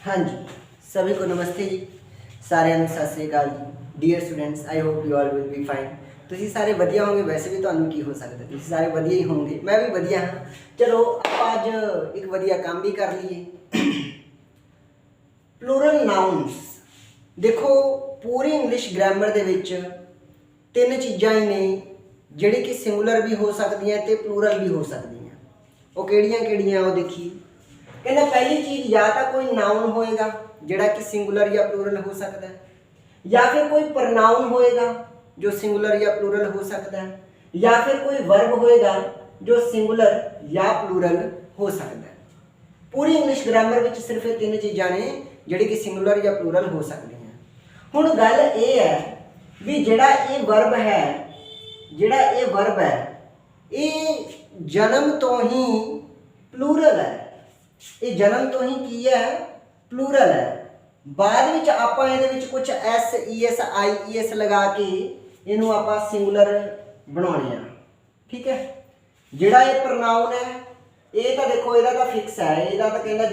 हाँ जी, सभी को नमस्ते जी। सारे सत श्री अकाल जी। Dear students, I hope you all will be fine. ਤੁਸੀਂ ਸਾਰੇ ਵਧੀਆ ਹੋਗੇ। ਵੈਸੇ ਵੀ ਤੁਹਾਨੂੰ ਕੀ ਹੋ ਸਕਦਾ, ਤੁਸੀਂ ਸਾਰੇ ਵਧੀਆ ਹੀ ਹੋਵੋਗੇ। ਮੈਂ ਵੀ ਵਧੀਆ ਹਾਂ। ਚਲੋ ਆਪਾਂ ਅੱਜ ਇੱਕ ਵਧੀਆ ਕੰਮ ਵੀ ਕਰ ਲਈਏ। ਪਲੂਰਲ ਨਾउਨਸ ਦੇਖੋ, ਪੂਰੀ ਇੰਗਲਿਸ਼ ਗ੍ਰਾਮਰ ਦੇ ਵਿੱਚ ਤਿੰਨ ਚੀਜ਼ਾਂ ਹੀ ਨੇ ਜਿਹੜੀ ਕਿ ਸਿੰਗੂਲਰ ਵੀ ਹੋ ਸਕਦੀਆਂ ਤੇ ਪਲੂਰਲ ਵੀ ਹੋ ਸਕਦੀਆਂ। ਉਹ ਕਿਹੜੀਆਂ ਕਿਹੜੀਆਂ ਉਹ ਦੇਖੀਏ। कहना पहली चीज, या तो कोई नाउन होएगा जिहड़ा कि सिंगुलर या प्लूरल हो सकता है, या फिर कोई प्रनाउन होएगा जो सिंगुलर या प्लूरल हो सकता है, या फिर कोई वर्ब होएगा जो सिंगुलर या प्लूरल हो सकता है। पूरी इंग्लिश ग्रामर में सिर्फ ये तीन चीज़ां ने जिहड़ी कि सिंगुलर या प्लूरल हो सकती हैं। हुण गल ये है भी जिहड़ा ये वर्ब है, जिहड़ा ये वर्ब है, ये जन्म तो ही प्लूरल है। ये जन्म तो ही की है, प्लूरल है। बाद में आप कुछ S E S I E S लगा के इनू आप सिंगुलर बनाने हैं। ठीक है, जिहड़ा ये प्रनाउन है ये तो देखो इहदा तो फिक्स है। इहदा तो कहना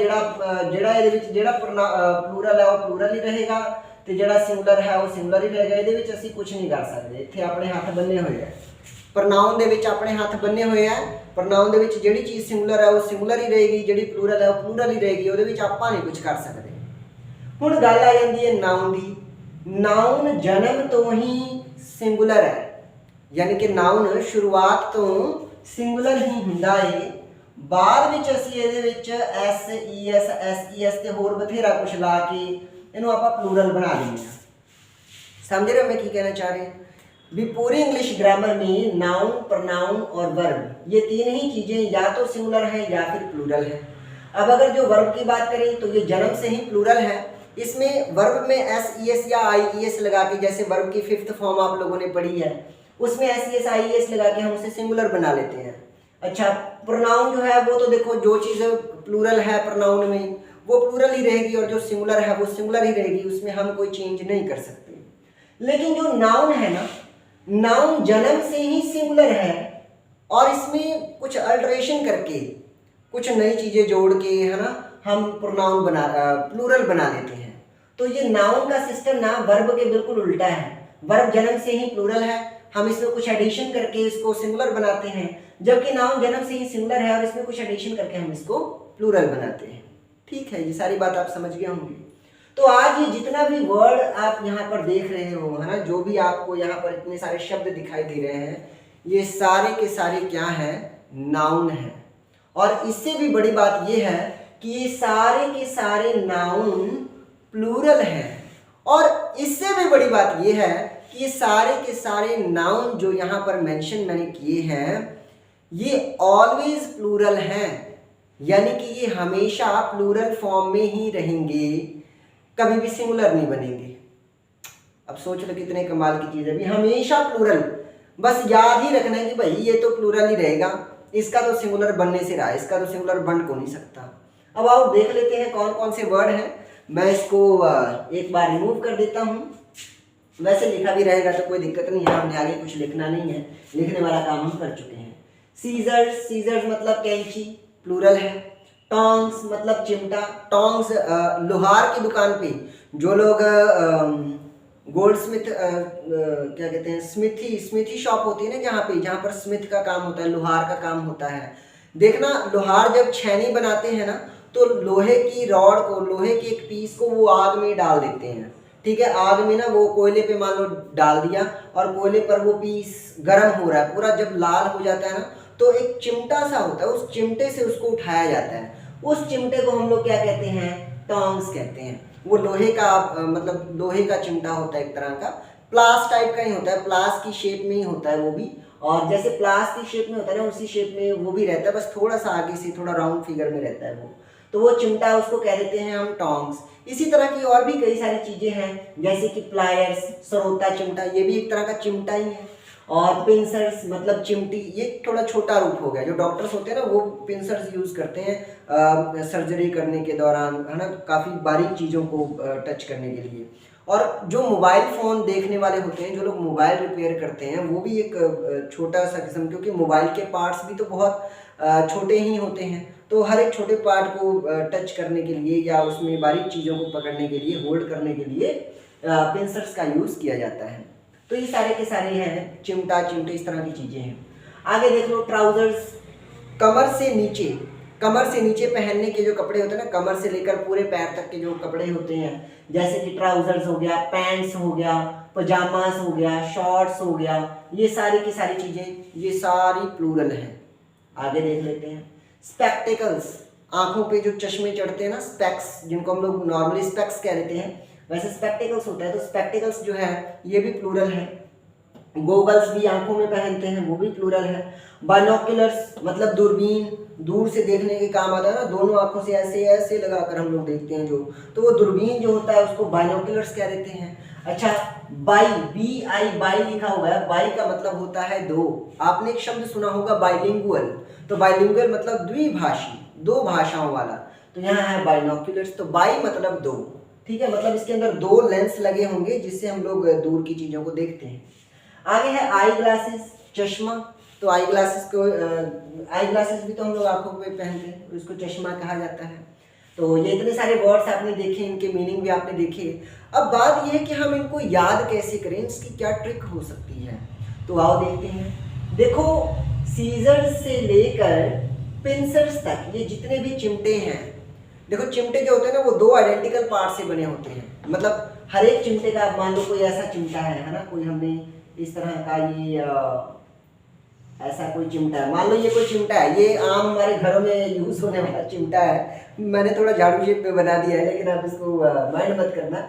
जिहड़ा प्लूरल है वो प्लूरल ही रहेगा, तो जिहड़ा सिंगुलर है वो सिंगुलर ही रहेगा। इहदे असीं कुछ नहीं कर सकते। इत्थे अपने हाथ बन्ने हुए हैं, प्रनाउन दे विच अपने हाथ बन्ने हुए हैं। प्रनाउन दे विच जिहड़ी चीज़ सिंगुलर है वो सिंगुलर ही रहेगी, जिहड़ी प्लूरल है वो प्लूरल ही रहेगी। उहदे विच आपां नहीं कुछ कर सकते। हुण गल आ जांदी है नाउन दी। नाउन जन्म तो ही सिंगुलर है, यानी कि नाउन शुरुआत तो सिंगुलर ही हुंदा है। बाद विच असीं इहदे विच एस ई एस ते होर बथेरा कुछ ला के इहनूं आपां प्लूरल बना दिंदे हां। समझ रहे हो मैं की कहना चाह रही हूँ? भी पूरी इंग्लिश ग्रामर में नाउन, प्रनाउन और वर्ब ये तीन ही चीज़ें या तो सिंगुलर है या फिर प्लूरल है। अब अगर जो वर्ब की बात करें तो ये जन्म से ही प्लूरल है। इसमें वर्ब में एस ई एस या आई ई एस लगा के, जैसे वर्ब की 5th फॉर्म आप लोगों ने पढ़ी है, उसमें S E S I E S लगा के हम उसे सिंगुलर बना लेते हैं। अच्छा, प्रोनाउन जो है वो तो देखो जो चीज़ प्लूरल है प्रोनाउन में वो प्लूरल ही रहेगी, और जो सिंगुलर है वो सिंगुलर ही रहेगी, उसमें हम कोई चेंज नहीं कर सकते। लेकिन जो नाउन है ना, नाउन जन्म से ही सिंगुलर है और इसमें कुछ अल्टरेशन करके, कुछ नई चीज़ें जोड़ के, है ना, हम प्रोनाउन प्लूरल बना लेते हैं। तो ये नाउन का सिस्टम ना वर्ब के बिल्कुल उल्टा है। वर्ब जन्म से ही प्लूरल है, हम इसमें कुछ एडिशन करके इसको सिंगुलर बनाते हैं, जबकि नाउन जन्म से ही सिंगुलर है और इसमें कुछ एडिशन करके हम इसको प्लूरल बनाते हैं। ठीक है, ये सारी बात आप समझ गए होंगे। तो आज ये जितना भी वर्ड आप यहाँ पर देख रहे हो, है ना, जो भी आपको यहाँ पर इतने सारे शब्द दिखाई दे रहे हैं, ये सारे के सारे क्या है? नाउन है। और इससे भी बड़ी बात ये है कि ये सारे के सारे नाउन प्लूरल हैं। और इससे भी बड़ी बात ये है कि ये सारे के सारे नाउन जो यहाँ पर मेंशन मैंने किए हैं, ये ऑलवेज प्लूरल हैं, यानी कि ये हमेशा प्लूरल फॉर्म में ही रहेंगे, कभी भी सिंगुलर नहीं बनेंगे। अब सोच लो कितने कमाल की चीज़ है, भी हमेशा प्लूरल। बस याद ही रखना है कि भाई ये तो प्लूरल ही रहेगा, इसका तो सिंगुलर बनने से रहा, इसका तो सिंगुलर बन को नहीं सकता। अब आओ देख लेते हैं कौन कौन से वर्ड हैं। मैं इसको एक बार रिमूव कर देता हूँ। वैसे लिखा भी रहेगा तो कोई दिक्कत नहीं है, हमने आगे कुछ लिखना नहीं है, लिखने वाला काम हम कर चुके हैं। सीजर्स, सीजर्स मतलब कैंची, प्लूरल है। टोंग्स मतलब चिमटा। टोंग्स लोहार की दुकान पे जो लोग गोल्ड स्मिथ क्या कहते हैं, स्मिथी शॉप होती है ना, जहाँ पर स्मिथ का काम होता है, लोहार का काम होता है। देखना, लोहार जब छेनी बनाते हैं ना, तो लोहे की रॉड को, लोहे के एक पीस को वो आग में डाल देते हैं। ठीक है, आग में ना वो कोयले पे मान लो डाल दिया और कोयले पर वो पीस गर्म हो रहा है पूरा, जब लाल हो जाता है ना, तो एक चिमटा सा होता है, उस चिमटे से उसको उठाया जाता है। उस चिमटे को हम लोग क्या कहते हैं? टोंग्स कहते हैं। वो लोहे का मतलब लोहे का चिमटा होता है, एक तरह का प्लास टाइप का ही होता है, प्लास की शेप में ही होता है वो भी। और जैसे प्लास की शेप में होता है ना, उसी शेप में वो भी रहता है, बस थोड़ा सा आगे से थोड़ा राउंड फिगर में रहता है वो। तो वो चिमटा, उसको कह देते हैं हम टोंग्स। इसी तरह की और भी कई सारी चीज़ें हैं, जैसे कि प्लायर्स, सरोता चिमटा, ये भी एक तरह का चिमटा ही है। और पिंसर्स मतलब चिमटी, ये थोड़ा छोटा रूप हो गया। जो डॉक्टर्स होते हैं ना, वो पिंसर्स यूज़ करते हैं सर्जरी करने के दौरान, है ना, काफ़ी बारीक चीज़ों को टच करने के लिए। और जो मोबाइल फ़ोन देखने वाले होते हैं, जो लोग मोबाइल रिपेयर करते हैं, वो भी एक छोटा सा किस्म, क्योंकि मोबाइल के पार्ट्स भी तो बहुत छोटे ही होते हैं, तो हर एक छोटे पार्ट को टच करने के लिए या उसमें बारीक चीज़ों को पकड़ने के लिए, होल्ड करने के लिए पिंसर्स का यूज़ किया जाता है। तो ये सारे के सारे हैं, चिमटा चिमटे इस तरह की चीज़ें हैं। आगे देख लो ट्राउजर्स, कमर से नीचे पहनने के जो कपड़े होते हैं ना, कमर से लेकर पूरे पैर तक के जो कपड़े होते हैं, जैसे कि ट्राउजर्स हो गया, पैंट्स हो गया, पजामास हो गया, शॉर्ट्स हो गया, ये सारी की सारी चीज़ें, ये सारी प्लूरल हैं। आगे देख लेते हैं स्पेक्टेकल्स, आंखों पे जो चश्मे चढ़ते हैं ना, स्पेक्स, जिनको हम लोग नॉर्मली स्पेक्स कह देते हैं, वैसे स्पेक्टेकल्स होता है। तो स्पेक्टेकल्स जो है ये भी प्लूरल है। गोगल्स भी आंखों में पहनते हैं, वो भी प्लूरल है। बाइनोक्युलर्स मतलब दूरबीन, दूर से देखने के काम आता है ना, दोनों आंखों से ऐसे ऐसे लगाकर हम लोग देखते हैं जो, तो वो दूरबीन जो होता है उसको बाइनोक्युलर्स कह देते हैं। अच्छा, बाई, BI, बाई लिखा हुआ है, बाई का मतलब होता है दो। आपने एक शब्द सुना होगा बाइलिंगुअल, तो बाइलिंगुअल मतलब द्विभाषी, दो भाषाओं वाला, तो यहाँ है बाइनोक्युलर्स, तो बाई मतलब दो, ठीक है, मतलब इसके अंदर दो लेंस लगे होंगे जिससे हम लोग दूर की चीज़ों को देखते हैं। आगे है आई ग्लासेस, चश्मा, तो आई ग्लासेस भी तो हम लोग आंखों पे पहनते हैं, उसको चश्मा कहा जाता है। तो ये इतने सारे वर्ड्स आपने देखे, इनके मीनिंग भी आपने देखे। अब बात यह है कि हम इनको याद कैसे करें, इसकी क्या ट्रिक हो सकती है, तो आओ देखते हैं। देखो, सीजर्स से लेकर पिंसर्स तक ये जितने भी चिमटे हैं, देखो चिमटे जो होते हैं ना वो दो आइडेंटिकल पार्ट से बने होते हैं, मतलब हर एक चिमटे का, मान लो कोई ऐसा चिमटा है ना, कोई हमने इस तरह का ये ऐसा कोई चिमटा है, मान लो ये कोई चिमटा है, ये आम हमारे घरों में यूज होने वाला चिमटा है, मैंने थोड़ा झाड़ू शेप में बना दिया है, लेकिन आप इसको माइंड मत करना।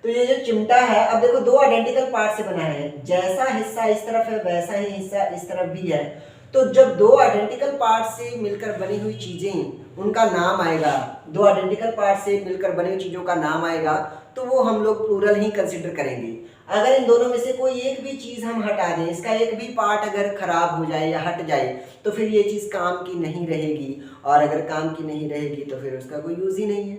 तो ये जो चिमटा है, अब देखो दो आइडेंटिकल पार्ट से बना है, जैसा हिस्सा इस तरफ है वैसा ही हिस्सा इस तरफ भी है। तो जब दो आइडेंटिकल पार्ट से मिलकर बनी हुई चीजें, उनका नाम आएगा, दो आइडेंटिकल पार्ट से मिलकर बनी हुई चीजों का नाम आएगा, तो वो हम लोग प्लूरल ही कंसिडर करेंगे। अगर इन दोनों में से कोई एक भी चीज हम हटा दें, इसका एक भी पार्ट अगर खराब हो जाए या हट जाए, तो फिर ये चीज काम की नहीं रहेगी, और अगर काम की नहीं रहेगी तो फिर उसका कोई यूज ही नहीं है।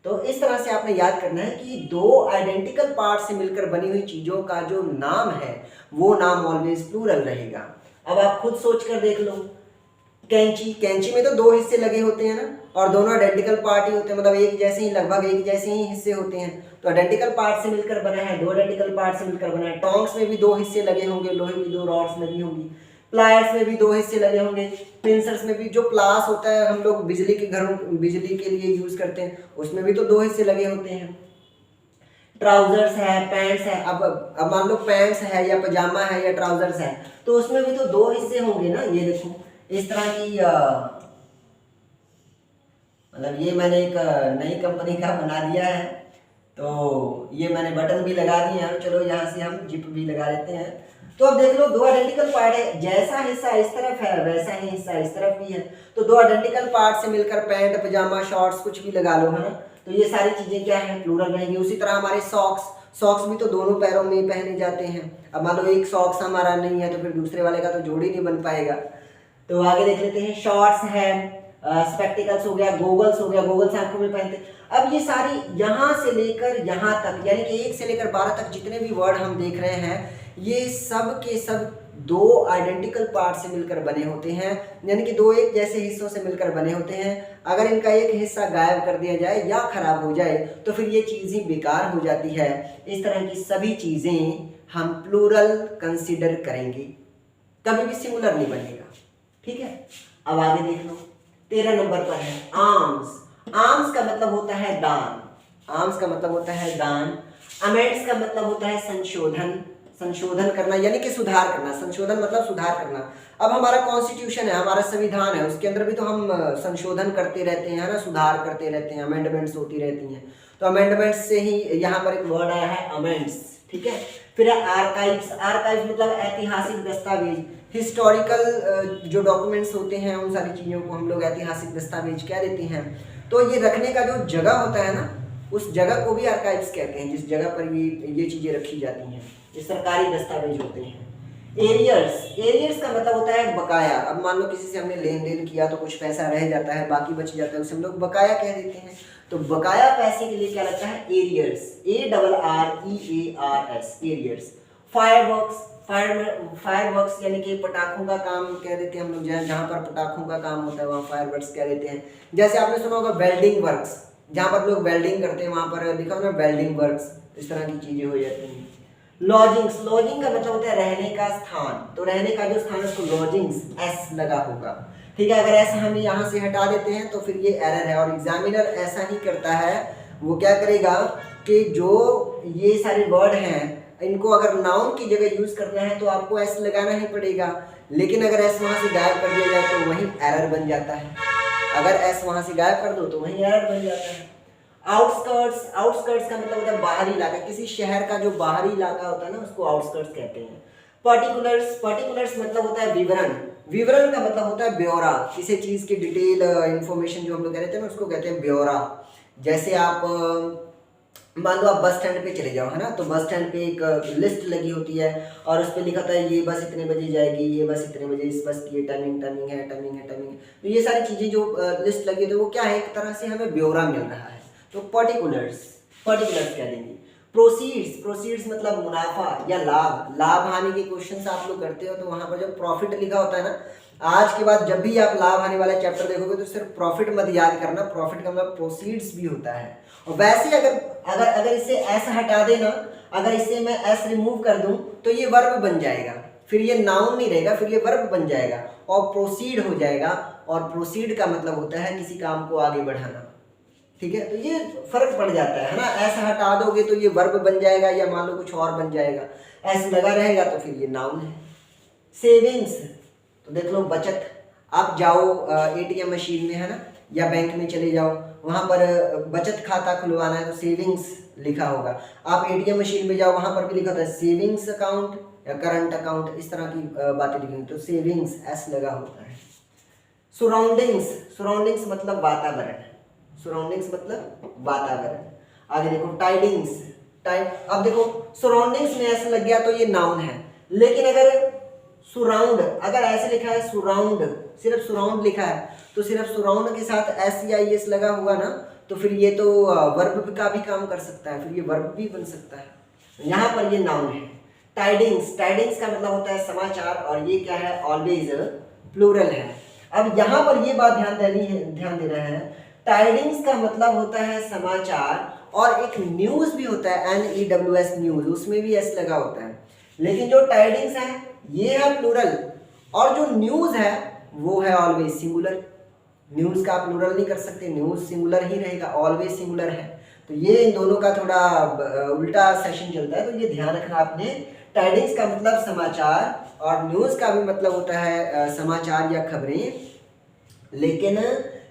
तो इस तरह से आपने याद करना है कि दो आइडेंटिकल पार्ट से मिलकर बनी हुई चीजों का जो नाम है वो नाम ऑलवेज प्लूरल रहेगा। अब आप खुद सोच कर देख लो, कैंची में तो दो हिस्से लगे होते हैं ना, और दोनों आइडेंटिकल पार्ट ही होते हैं, मतलब एक जैसे ही, लगभग एक जैसे ही हिस्से होते हैं, तो आइडेंटिकल पार्ट से मिलकर बना है, दो आइडेंटिकल पार्ट से मिलकर बना है। टोंग्स में भी दो हिस्से लगे होंगे, लोहे की दो रॉड्स लगी होंगी। प्लायर्स में भी दो हिस्से लगे होंगे। पिंसर्स में भी, जो प्लास होता है हम लोग बिजली के घरों, बिजली के लिए यूज करते हैं, उसमें भी तो दो हिस्से लगे होते हैं। ट्राउजर्स है, पैंट्स है, अब मान लो पैंट्स है या पजामा है या ट्राउजर्स है, तो उसमें भी तो दो हिस्से होंगे ना। ये देखो इस तरह की, मतलब ये मैंने एक नई कंपनी का बना दिया है, तो ये मैंने बटन भी लगा दिए हैं, चलो यहाँ से हम जिप भी लगा लेते हैं। तो अब देख लो, दो आइडेंटिकल पार्ट है, जैसा हिस्सा इस तरफ है वैसा ही हिस्सा इस तरफ भी है, तो दो आइडेंटिकल पार्ट से मिलकर पैंट, पजामा, शॉर्ट्स कुछ भी लगा लो, है ना, तो ये सारी चीजें क्या है, प्लूरल रहेंगी। उसी तरह हमारे सॉक्स भी तो दोनों पैरों में पहने जाते हैं। अब मान लो एक सॉक्स हमारा नहीं है तो फिर दूसरे वाले का तो जोड़ ही नहीं बन पाएगा। तो आगे देख लेते हैं, शॉर्ट्स है, स्पेक्टिकल्स हो गया, गोगल्स हो गया, गोगल्स आंखों में पहनते। अब ये सारी यहाँ से लेकर यहाँ तक, यानी कि 1 से लेकर 12 तक जितने भी वर्ड हम देख रहे हैं, ये सब के सब दो आइडेंटिकल पार्ट से मिलकर बने होते हैं, यानी कि दो एक जैसे हिस्सों से मिलकर बने होते हैं। अगर इनका एक हिस्सा गायब कर दिया जाए या खराब हो जाए तो फिर ये चीज़ ही बेकार हो जाती है। इस तरह की सभी चीज़ें हम प्लूरल कंसीडर करेंगे, कभी भी सिंगुलर नहीं बनेगा, ठीक है। अब आगे देख लो, 13 नंबर पर है आर्म्स। आर्म्स का मतलब होता है दान, आर्म्स का मतलब होता है दान। अमेंड्स का मतलब होता है संशोधन, संशोधन करना यानी कि सुधार करना, संशोधन मतलब सुधार करना। अब हमारा कॉन्स्टिट्यूशन है, हमारा संविधान है, उसके अंदर भी तो हम संशोधन करते रहते हैं ना, सुधार करते रहते हैं, अमेंडमेंट्स होती रहती हैं। तो अमेंडमेंट्स से ही यहाँ पर एक वर्ड आया है अमेंड्स, ठीक है। फिर है आर्काइव्स। आर्काइव्स मतलब ऐतिहासिक दस्तावेज, हिस्टोरिकल जो डॉक्यूमेंट्स होते हैं उन सारी चीज़ों को हम लोग ऐतिहासिक दस्तावेज कह देते हैं। तो ये रखने का जो जगह होता है ना, उस जगह को भी आर्काइव्स कहते हैं, जिस जगह पर ये चीज़ें रखी जाती हैं, ये सरकारी दस्तावेज होते हैं। एरियर्स का मतलब होता है बकाया। अब मान लो किसी से हमने लेन देन किया तो कुछ पैसा रह जाता है, बाकी बच जाता है, उसे हम लोग बकाया कह देते हैं। तो बकाया पैसे के लिए क्या लगता है, एरियर्स, ARREARS, एरियर्स। फायरवर्क्स यानी कि पटाखों का काम कह देते हैं हम लोग, जहाँ पर पटाखों का काम होता है वहाँ फायरवर्क्स कह देते हैं। जैसे आपने सुना होगा वेल्डिंग वर्क्स, जहाँ पर लोग वेल्डिंग करते हैं वहाँ पर लिखा होगा वेल्डिंग वर्क्स, इस तरह की चीजें हो जाती हैं। लॉजिंग्स, लॉजिंग का मतलब होता है रहने का स्थान, तो रहने का जो स्थान है उसको लॉजिंग्स एस लगा होगा, ठीक है। अगर ऐसा हम यहाँ से हटा देते हैं तो फिर ये एरर है, और एग्जामिनर ऐसा ही करता है, वो क्या करेगा कि जो ये सारे वर्ड हैं इनको अगर नाउन की जगह यूज करना है तो आपको एस लगाना ही पड़ेगा, लेकिन अगर एस वहां से गायब कर दिया जाए तो वही एरर बन जाता है। अगर एस वहां से गायब कर दो तो वही एरर बन जाता है। आउटस्कर्ट्स, आउटस्कर्ट्स का मतलब होता है बाहरी इलाका, किसी शहर का जो बाहरी इलाका होता है ना उसको आउटस्कर्ट्स कहते हैं। पर्टिकुलर्स, पर्टिकुलर्स मतलब होता है विवरण, विवरण का मतलब होता है ब्यौरा, किसी चीज की डिटेल इंफॉर्मेशन जो हम लोग कहते हैं ना उसको कहते हैं ब्यौरा। जैसे आप मान लो आप बस स्टैंड पे चले जाओ, है ना, तो बस स्टैंड पे एक लिस्ट लगी होती है और उस पर लिखा था ये बस इतने बजे जाएगी, ये बस इतने बजे, इस बस की ये टाइमिंग है। तो ये सारी चीजें जो लिस्ट लगी होती है वो क्या है, एक तरह से हमें ब्यौरा मिल रहा है, तो पर्टिकुलर्स, पर्टिकुलर्स कह देंगे। प्रोसीड्स, प्रोसीड्स मतलब मुनाफा या लाभ, लाभ हानि के क्वेश्चंस आप लोग करते हो तो वहां पर जब प्रॉफिट लिखा होता है ना, आज के बाद जब भी आप लाभ हानि वाला चैप्टर देखोगे तो सिर्फ प्रॉफिट मत याद करना, प्रॉफिट का मतलब प्रोसीड्स भी होता है। और वैसे अगर अगर अगर इसे एस हटा देना, अगर इसे मैं एस रिमूव कर दूं तो ये वर्ब बन जाएगा, फिर ये नाउन नहीं रहेगा, फिर ये वर्ब बन जाएगा और प्रोसीड हो जाएगा, और प्रोसीड का मतलब होता है किसी काम को आगे बढ़ाना, ठीक है। तो ये फर्क पड़ जाता है ना, ऐसा हटा दोगे तो ये वर्ब बन जाएगा या मान लो कुछ और बन जाएगा, ऐसे लगा रहेगा तो फिर ये नाउन है। सेविंग्स, तो देख लो बचत, आप जाओ एटीएम मशीन में, है ना, या बैंक में चले जाओ, वहां पर बचत खाता खुलवाना है तो सेविंग्स लिखा होगा। आप एटीएम मशीन में जाओ वहां पर भी लिखा होता है सेविंग्स अकाउंट या करंट अकाउंट, इस तरह की बातें लिखी, तो सेविंग्स एस लगा होता है। सराउंडिंग्स, सराउंडिंग्स मतलब वातावरण, सराउंडिंग्स मतलब वातावरण। आगे देखो टाइडिंग्स, अब देखो सराउंडिंग्स में ऐसा लग गया तो ये नाउन है, लेकिन अगर सुराउंड, अगर ऐसे लिखा है सुराउंड, सिर्फ सुराउंड लिखा है तो सिर्फ सुराउंड के साथ एस या एस लगा हुआ ना, तो फिर ये तो वर्ब का भी काम कर सकता है, फिर ये वर्ब भी बन सकता है, यहाँ पर ये नाउन है। टाइडिंग्स, टाइडिंग्स का मतलब होता है समाचार, और ये क्या है, ऑलवेज प्लूरल है। अब यहाँ पर ये बात ध्यान देना है, टाइडिंग्स का मतलब होता है समाचार, और एक न्यूज भी होता है NEWS न्यूज, उसमें भी एस लगा होता है, लेकिन जो टाइडिंग्स है ये है प्लूरल, और जो न्यूज है वो है ऑलवेज सिंगुलर। न्यूज का आप प्लूरल नहीं कर सकते, न्यूज सिंगुलर ही रहेगा, ऑलवेज सिंगुलर है। तो ये इन दोनों का थोड़ा उल्टा सेशन चलता है, तो ये ध्यान रखना आपने। टाइडिंग्स का मतलब समाचार और न्यूज का भी मतलब होता है समाचार या खबरें, लेकिन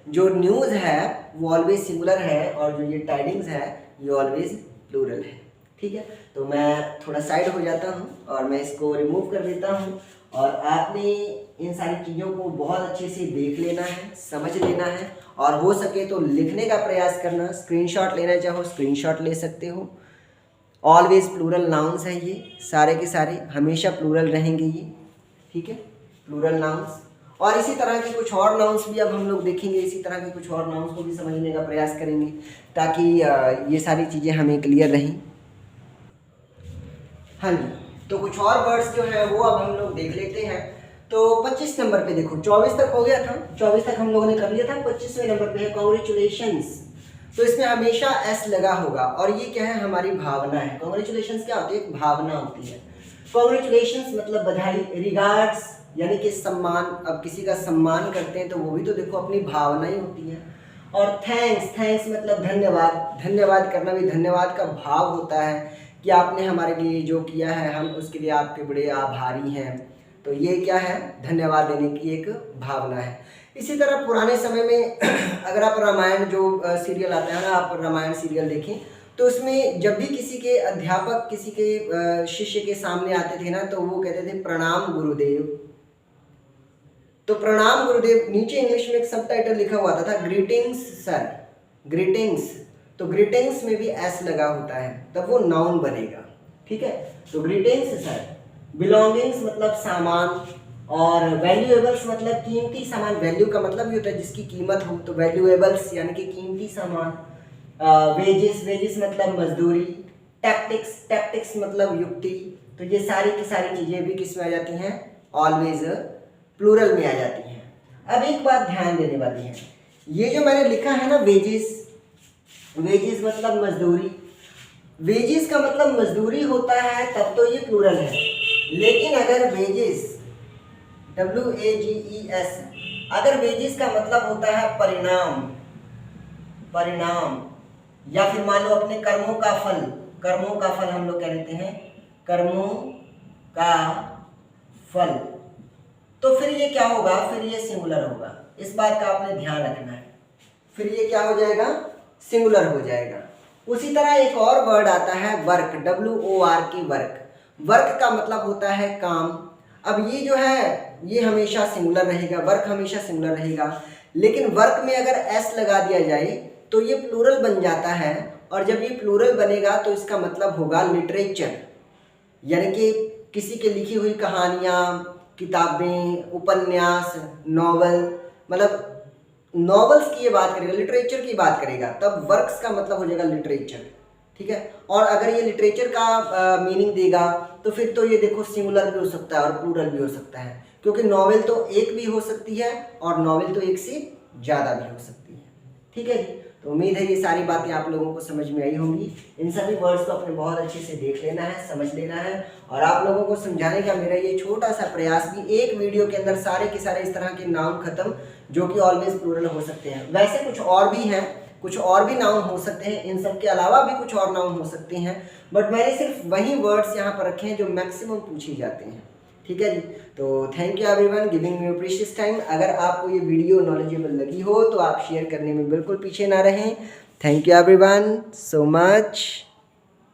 जो न्यूज है वो ऑलवेज सिंगुलर है, और जो ये टाइडिंग्स है ये ऑलवेज प्लूरल है, ठीक है। तो मैं थोड़ा साइड हो जाता हूँ और मैं इसको रिमूव कर देता हूँ, और आपने इन सारी चीज़ों को बहुत अच्छे से देख लेना है, समझ लेना है, और हो सके तो लिखने का प्रयास करना। स्क्रीनशॉट लेना चाहो स्क्रीनशॉट ले सकते हो। ऑलवेज प्लूरल नाउन्स है, ये सारे के सारे हमेशा प्लूरल रहेंगे ये, ठीक है, प्लूरल नाउन्स। और इसी तरह के कुछ और नाउन्स भी अब हम लोग देखेंगे, इसी तरह के कुछ और नाउन्स को भी समझने का प्रयास करेंगे ताकि ये सारी चीज़ें हमें क्लियर रहें। हाँ जी, तो कुछ और वर्ड्स जो है वो अब हम लोग देख लेते हैं। तो 25 नंबर पे देखो, 24 तक हो गया था, 24 तक हम लोगों ने कर लिया था, 25वें नंबर पे है कॉन्ग्रेचुलेशंस। तो इसमें हमेशा एस लगा होगा, और ये क्या है, हमारी भावना है। कॉन्ग्रेचुलेशंस क्या होती है, एक भावना होती है। कॉन्ग्रेचुलेशंस मतलब बधाई, रिगार्ड्स यानी कि सम्मान, अब किसी का सम्मान करते हैं तो वो भी तो देखो अपनी भावना ही होती है। और थैंक्स, थैंक्स मतलब धन्यवाद, धन्यवाद करना भी धन्यवाद का भाव होता है कि आपने हमारे लिए जो किया है हम उसके लिए आपके बड़े आभारी हैं। तो ये क्या है, धन्यवाद देने की एक भावना है। इसी तरह पुराने समय में अगर आप रामायण जो सीरियल आता है ना, आप रामायण सीरियल देखें तो उसमें जब भी किसी के अध्यापक किसी के शिष्य के सामने आते थे ना, तो वो कहते थे प्रणाम गुरुदेव। तो प्रणाम गुरुदेव, नीचे इंग्लिश में एक सबटाइटल लिखा हुआ था ग्रीटिंग्स सर, ग्रीटिंग्स। तो ग्रीटिंग्स में भी एस लगा होता है, तब वो नाउन बनेगा, ठीक है। तो ग्रीटिंग्स सर। बिलोंगिंग्स मतलब सामान, और वैल्यूएबल्स मतलब कीमती सामान। वैल्यू का मतलब ये होता है जिसकी कीमत हो, तो वैल्यूएबल्स यानी कि कीमती सामान। वेजेस, वेजेस मतलब मजदूरी। टैक्टिक्स, टैक्टिक्स मतलब युक्ति। तो ये सारी की सारी चीज़ें भी किस में आ जाती हैं, ऑलवेज प्लूरल में आ जाती हैं। अब एक बात ध्यान देने वाली है, ये जो मैंने लिखा है ना वेजेस, वेजेस मतलब मजदूरी, वेजेस का मतलब मजदूरी होता है तब तो ये प्लूरल है। लेकिन अगर वेजेस WAGES, अगर वेजेस का मतलब होता है परिणाम, परिणाम, या फिर मान लो अपने कर्मों का फल, कर्मों का फल हम लोग कह देते हैं कर्मों का फल, तो फिर ये क्या होगा, फिर ये सिंगुलर होगा। इस बात का आपने ध्यान रखना है, फिर ये क्या हो जाएगा, सिंगुलर हो जाएगा। उसी तरह एक और वर्ड आता है वर्क, WORK, वर्क। वर्क का मतलब होता है काम। अब ये जो है ये हमेशा सिंगुलर रहेगा, वर्क हमेशा सिंगुलर रहेगा, लेकिन वर्क में अगर एस लगा दिया जाए तो ये प्लूरल बन जाता है, और जब ये प्लूरल बनेगा तो इसका मतलब होगा लिटरेचर, यानी कि किसी के लिखी हुई कहानियाँ, किताबें, उपन्यास, नॉवल, मतलब नॉवेल्स की ये बात करेगा, लिटरेचर की बात करेगा, तब वर्क्स का मतलब हो जाएगा लिटरेचर, ठीक है। और अगर ये लिटरेचर का मीनिंग देगा तो फिर तो ये देखो सिंगुलर भी हो सकता है और प्लूरल भी हो सकता है, क्योंकि नॉवेल तो एक भी हो सकती है और नॉवेल तो एक से ज़्यादा भी हो सकती है, ठीक है जी। तो उम्मीद है ये सारी बातें आप लोगों को समझ में आई होंगी। इन सभी वर्ड्स को अपने बहुत अच्छे से देख लेना है, समझ लेना है, और आप लोगों को समझाने का मेरा ये छोटा सा प्रयास भी एक वीडियो के अंदर सारे के सारे इस तरह के नाउन खत्म जो कि ऑलवेज प्लूरल हो सकते हैं। वैसे कुछ और भी हैं, कुछ और भी नाउन हो सकते हैं, इन सब के अलावा भी कुछ और नाउन हो सकते हैं, बट मैंने सिर्फ वही वर्ड्स यहाँ पर रखे हैं जो मैक्सिमम पूछे जाते हैं, ठीक है जी। तो thank you everyone giving me precious time. अगर आपको ये वीडियो नॉलेजेबल लगी हो तो आप शेयर करने में बिल्कुल पीछे ना रहें। Thank you everyone so much.